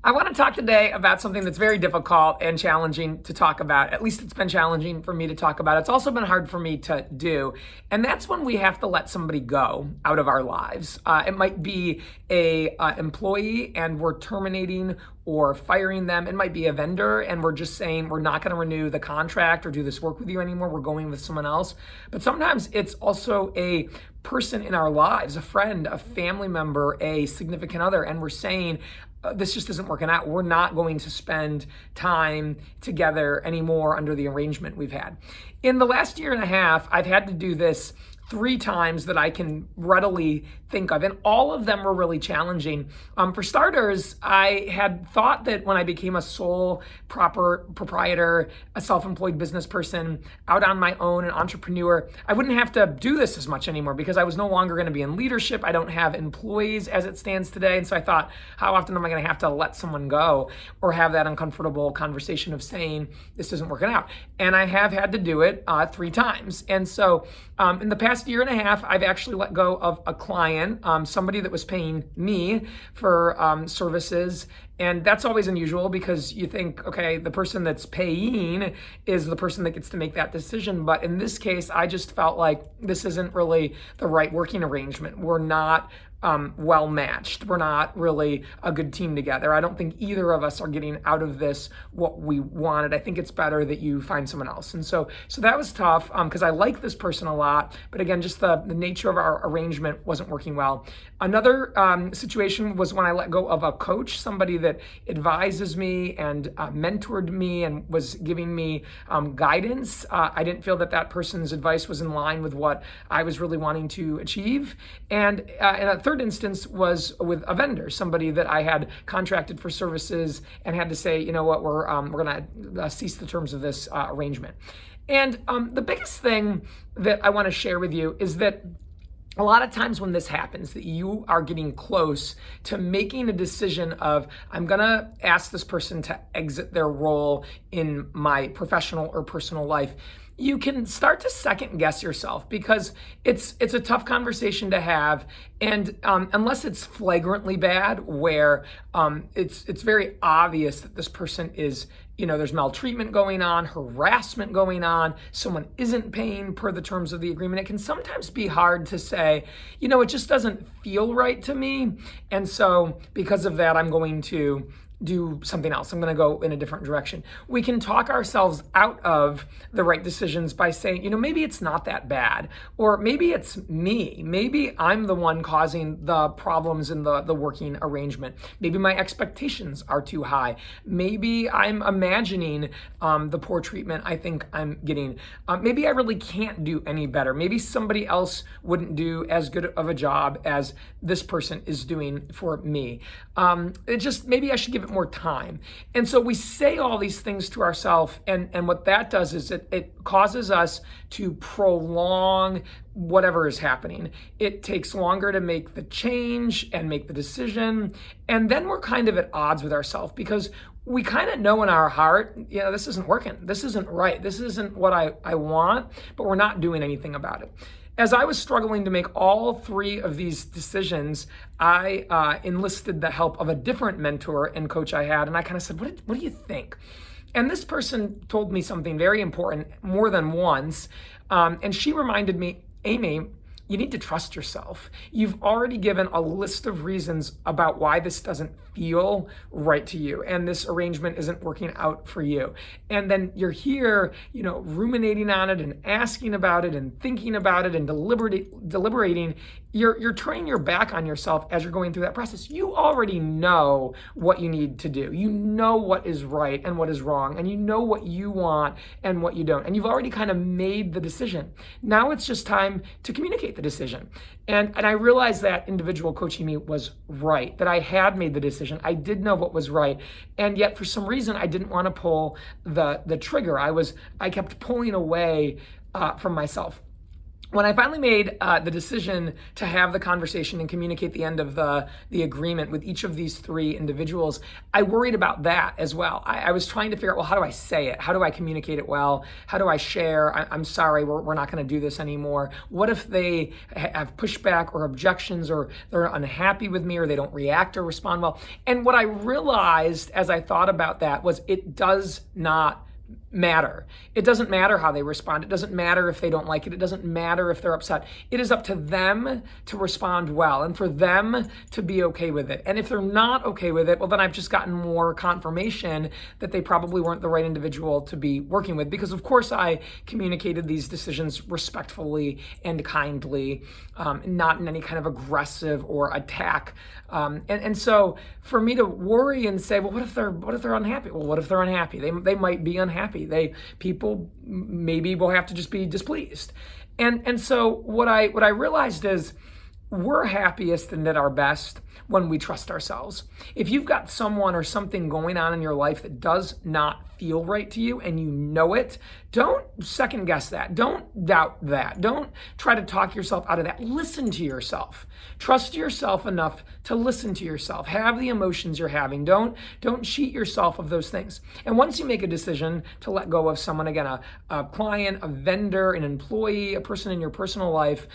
I want to talk today about something that's very difficult and challenging to talk about. At least it's been challenging for me to talk about. It's also been hard for me to do. And that's when we have to let somebody go out of our lives. It might be a employee and we're terminating or firing them. It might be a vendor and we're just saying we're not going to renew the contract or do this work with you anymore. We're going with someone else. But sometimes it's also a person in our lives, a friend, a family member, a significant other, and we're saying, this just isn't working out. We're not going to spend time together anymore under the arrangement we've had. In the last year and a half, I've had to do this 3 times that I can readily think of, and all of them were really challenging. For starters, I had thought that when I became a sole proprietor, a self-employed business person, out on my own, an entrepreneur, I wouldn't have to do this as much anymore because I was no longer going to be in leadership. I don't have employees as it stands today. And so I thought, how often am I going to have to let someone go or have that uncomfortable conversation of saying, this isn't working out? And I have had to do it 3 times. And so in the past year and a half, I've actually let go of a client, somebody that was paying me for services. And that's always unusual because you think, okay, the person that's paying is the person that gets to make that decision. But in this case, I just felt like this isn't really the right working arrangement. We're not well matched. We're not really a good team together. I don't think either of us are getting out of this what we wanted. I think it's better that you find someone else. And so that was tough because I like this person a lot. But again, just the nature of our arrangement wasn't working well. Another situation was when I let go of a coach, somebody that advises me and mentored me and was giving me guidance. I didn't feel that person's advice was in line with what I was really wanting to achieve. And in a third instance was with a vendor, somebody that I had contracted for services and had to say, you know what, we're going to cease the terms of this arrangement. And the biggest thing that I want to share with you is that a lot of times when this happens, that you are getting close to making a decision of, I'm going to ask this person to exit their role in my professional or personal life, you can start to second guess yourself because it's a tough conversation to have. And unless it's flagrantly bad, where it's very obvious that this person is, there's maltreatment going on, harassment going on, someone isn't paying per the terms of the agreement, it can sometimes be hard to say, it just doesn't feel right to me. And so because of that, I'm going to do something else. I'm going to go in a different direction. We can talk ourselves out of the right decisions by saying, maybe it's not that bad, or maybe it's me. Maybe I'm the one causing the problems in the working arrangement. Maybe my expectations are too high. Maybe I'm imagining the poor treatment I think I'm getting. Maybe I really can't do any better. Maybe somebody else wouldn't do as good of a job as this person is doing for me. Maybe I should give it more time. And so we say all these things to ourselves, and what that does is it causes us to prolong whatever is happening. It takes longer to make the change and make the decision, and then we're kind of at odds with ourselves because we kind of know in our heart, this isn't working, this isn't right, this isn't what I want, but we're not doing anything about it. As I was struggling to make all 3 of these decisions, I enlisted the help of a different mentor and coach I had, and I kind of said, what do you think? And this person told me something very important more than once, and she reminded me, Amy, you need to trust yourself. You've already given a list of reasons about why this doesn't feel right to you and this arrangement isn't working out for you. And then you're here, ruminating on it and asking about it and thinking about it and deliberating. You're turning your back on yourself as you're going through that process. You already know what you need to do. You know what is right and what is wrong, and you know what you want and what you don't. And you've already kind of made the decision. Now it's just time to communicate the decision. And I realized that individual coaching me was right, that I had made the decision. I did know what was right. And yet for some reason, I didn't want to pull the trigger. I kept pulling away from myself. when I finally made the decision to have the conversation and communicate the end of the agreement with each of these three individuals, I worried about that as well. I was trying to figure out, well, how do I say it? How do I communicate it well? How do I share? I'm sorry, we're not going to do this anymore. What if they have pushback or objections, or they're unhappy with me, or they don't react or respond well? And what I realized as I thought about that was it does not matter. It doesn't matter how they respond. It doesn't matter if they don't like it. It doesn't matter if they're upset. It is up to them to respond well and for them to be okay with it. And if they're not okay with it, well, then I've just gotten more confirmation that they probably weren't the right individual to be working with, because of course I communicated these decisions respectfully and kindly, not in any kind of aggressive or attack. And so for me to worry and say, well, what if they're unhappy? Well, what if they're unhappy? They might be unhappy. People maybe will have to just be displeased. And so what I realized is we're happiest and at our best when we trust ourselves. If you've got someone or something going on in your life that does not feel right to you and you know it, don't second guess that. Don't doubt that. Don't try to talk yourself out of that. Listen to yourself. Trust yourself enough to listen to yourself. Have the emotions you're having. Don't cheat yourself of those things. And once you make a decision to let go of someone, again, a client, a vendor, an employee, a person in your personal life,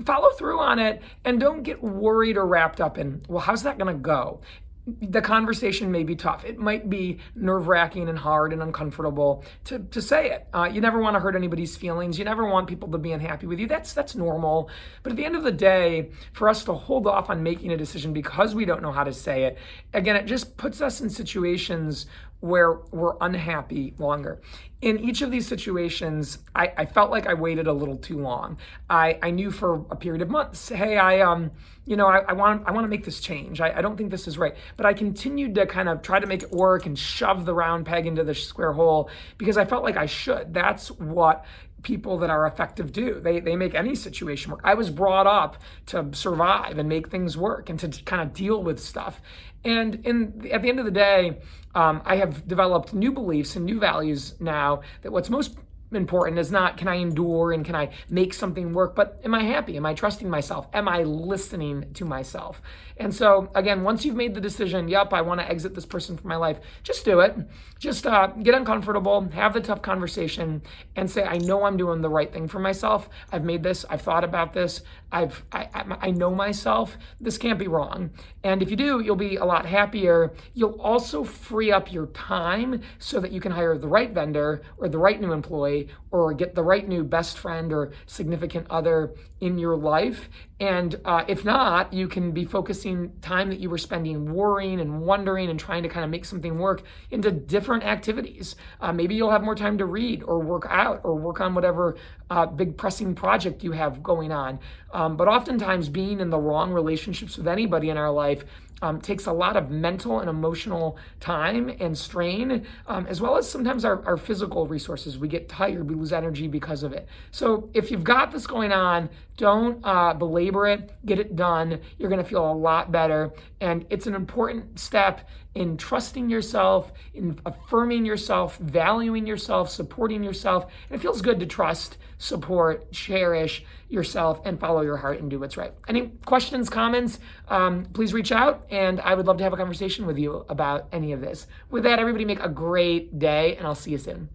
follow through on it and don't get worried or wrapped up in, well, how's that going to go? The conversation may be tough. It might be nerve-wracking and hard and uncomfortable to say it. You never want to hurt anybody's feelings. You never want people to be unhappy with you. That's normal. But at the end of the day, for us to hold off on making a decision because we don't know how to say it, again, it just puts us in situations where we're unhappy longer. In each of these situations, I felt like I waited a little too long. I knew for a period of months, hey, I want to make this change. I don't think this is right. But I continued to kind of try to make it work and shove the round peg into the square hole because I felt like I should. That's what people that are effective do. They make any situation work. I was brought up to survive and make things work and to kind of deal with stuff. And at the end of the day, I have developed new beliefs and new values now that what's most important is not can I endure and can I make something work, but am I happy? Am I trusting myself? Am I listening to myself? And so again, once you've made the decision, yep, I want to exit this person from my life, just do it. Just get uncomfortable, have the tough conversation and say, I know I'm doing the right thing for myself. I've made this, I've thought about this. I know myself. This can't be wrong. And if you do, you'll be a lot happier. You'll also free up your time so that you can hire the right vendor or the right new employee or get the right new best friend or significant other in your life. And if not, you can be focusing time that you were spending worrying and wondering and trying to kind of make something work into different activities. Maybe you'll have more time to read or work out or work on whatever big pressing project you have going on. But oftentimes being in the wrong relationships with anybody in our life takes a lot of mental and emotional time and strain, as well as sometimes our physical resources. We get tired, we lose energy because of it. So if you've got this going on, don't belabor it, get it done. You're gonna feel a lot better. And it's an important step in trusting yourself, in affirming yourself, valuing yourself, supporting yourself. And it feels good to trust, support, cherish yourself, and follow your heart and do what's right. Any questions, comments, please reach out, and I would love to have a conversation with you about any of this. With that, everybody make a great day, and I'll see you soon.